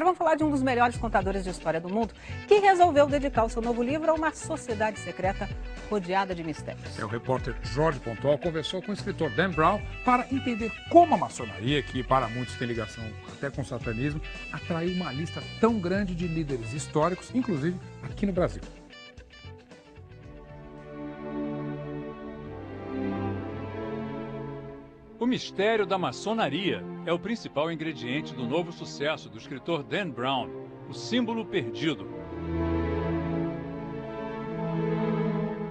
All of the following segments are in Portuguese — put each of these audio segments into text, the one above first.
vamos falar de um dos melhores contadores de história do mundo, que resolveu dedicar o seu novo livro a uma sociedade secreta rodeada de mistérios. O repórter Jorge Pontual conversou com o escritor Dan Brown para entender como a maçonaria, que para muitos tem ligação até com o satanismo, atraiu uma lista tão grande de líderes históricos, inclusive aqui no Brasil. O mistério da maçonaria é o principal ingrediente do novo sucesso do escritor Dan Brown, O Símbolo Perdido.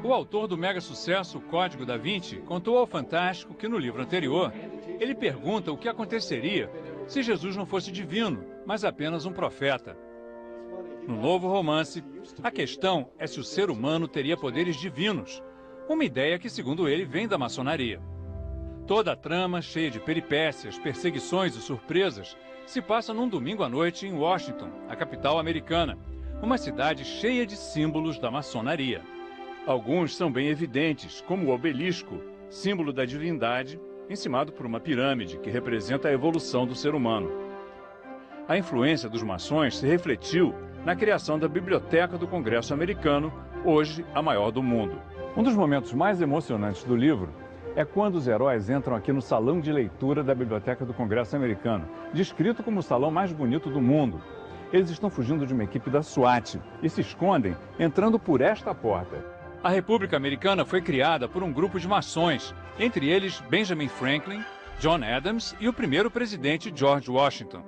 O autor do mega sucesso O Código da Vinci contou ao Fantástico que no livro anterior ele pergunta o que aconteceria se Jesus não fosse divino, mas apenas um profeta. No novo romance, a questão é se o ser humano teria poderes divinos, uma ideia que, segundo ele, vem da maçonaria. Toda a trama, cheia de peripécias, perseguições e surpresas, se passa num domingo à noite em Washington, a capital americana, uma cidade cheia de símbolos da maçonaria. Alguns são bem evidentes, como o obelisco, símbolo da divindade, encimado por uma pirâmide que representa a evolução do ser humano. A influência dos maçons se refletiu na criação da Biblioteca do Congresso Americano, hoje a maior do mundo. Um dos momentos mais emocionantes do livro é quando os heróis entram aqui no salão de leitura da Biblioteca do Congresso Americano, descrito como o salão mais bonito do mundo. Eles estão fugindo de uma equipe da SWAT e se escondem entrando por esta porta. A República Americana foi criada por um grupo de maçons, entre eles Benjamin Franklin, John Adams e o primeiro presidente George Washington.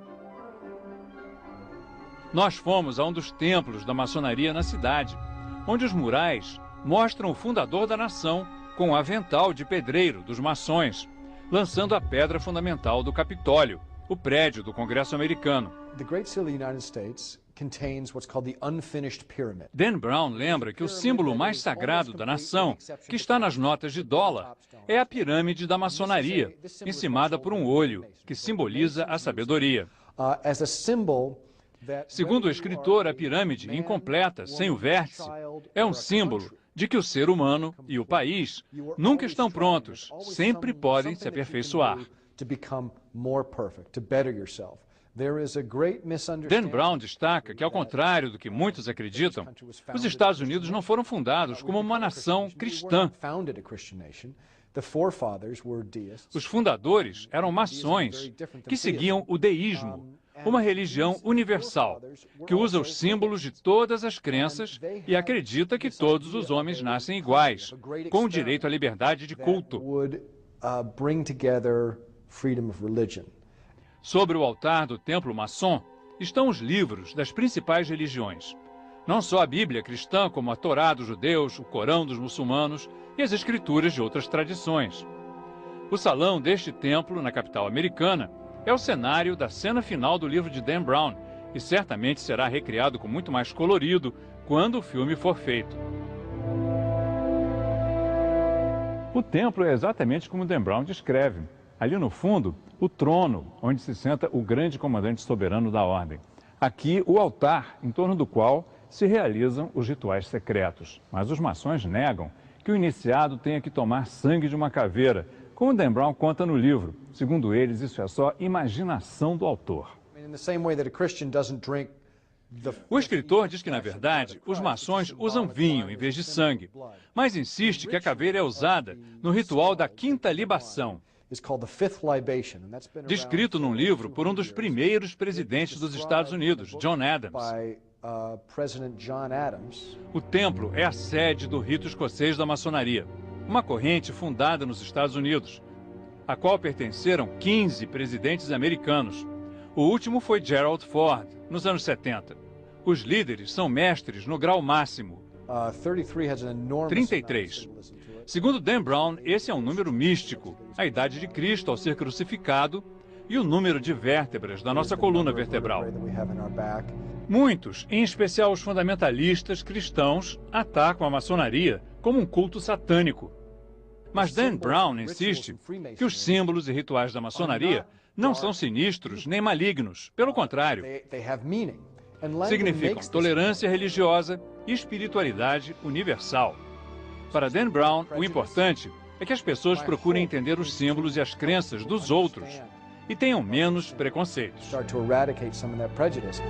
Nós fomos a um dos templos da maçonaria na cidade, onde os murais mostram o fundador da nação com o avental de pedreiro dos maçons, lançando a pedra fundamental do Capitólio, o prédio do Congresso Americano. Dan Brown lembra que o símbolo mais sagrado da nação, que está nas notas de dólar, é a pirâmide da maçonaria, encimada por um olho, que simboliza a sabedoria. Segundo o escritor, a pirâmide incompleta, sem o vértice, é um símbolo de que o ser humano e o país nunca estão prontos, sempre podem se aperfeiçoar. Dan Brown destaca que, ao contrário do que muitos acreditam, os Estados Unidos não foram fundados como uma nação cristã. Os fundadores eram maçons que seguiam o deísmo, uma religião universal, que usa os símbolos de todas as crenças e acredita que todos os homens nascem iguais, com o direito à liberdade de culto. Sobre o altar do templo maçom estão os livros das principais religiões. Não só a Bíblia cristã, como a Torá dos judeus, o Corão dos muçulmanos e as escrituras de outras tradições. O salão deste templo, na capital americana, é o cenário da cena final do livro de Dan Brown e certamente será recriado com muito mais colorido quando o filme for feito. O templo é exatamente como Dan Brown descreve. Ali no fundo, o trono, onde se senta o grande comandante soberano da ordem. Aqui, o altar, em torno do qual se realizam os rituais secretos. Mas os maçons negam que o iniciado tenha que tomar sangue de uma caveira, como Dan Brown conta no livro. Segundo eles, isso é só imaginação do autor. O escritor diz que, na verdade, os maçons usam vinho em vez de sangue, mas insiste que a caveira é usada no ritual da quinta libação, descrito num livro por um dos primeiros presidentes dos Estados Unidos, John Adams. O templo é a sede do rito escocês da maçonaria, uma corrente fundada nos Estados Unidos, a qual pertenceram 15 presidentes americanos. O último foi Gerald Ford, nos anos 70. Os líderes são mestres no grau máximo, 33. Segundo Dan Brown, esse é um número místico, a idade de Cristo ao ser crucificado e o número de vértebras da nossa coluna vertebral. Muitos, em especial os fundamentalistas cristãos, atacam a maçonaria como um culto satânico. Mas Dan Brown insiste que os símbolos e rituais da maçonaria não são sinistros nem malignos, pelo contrário. Significam tolerância religiosa e espiritualidade universal. Para Dan Brown, o importante é que as pessoas procurem entender os símbolos e as crenças dos outros e tenham menos preconceitos. Start to eradicate some of that prejudice.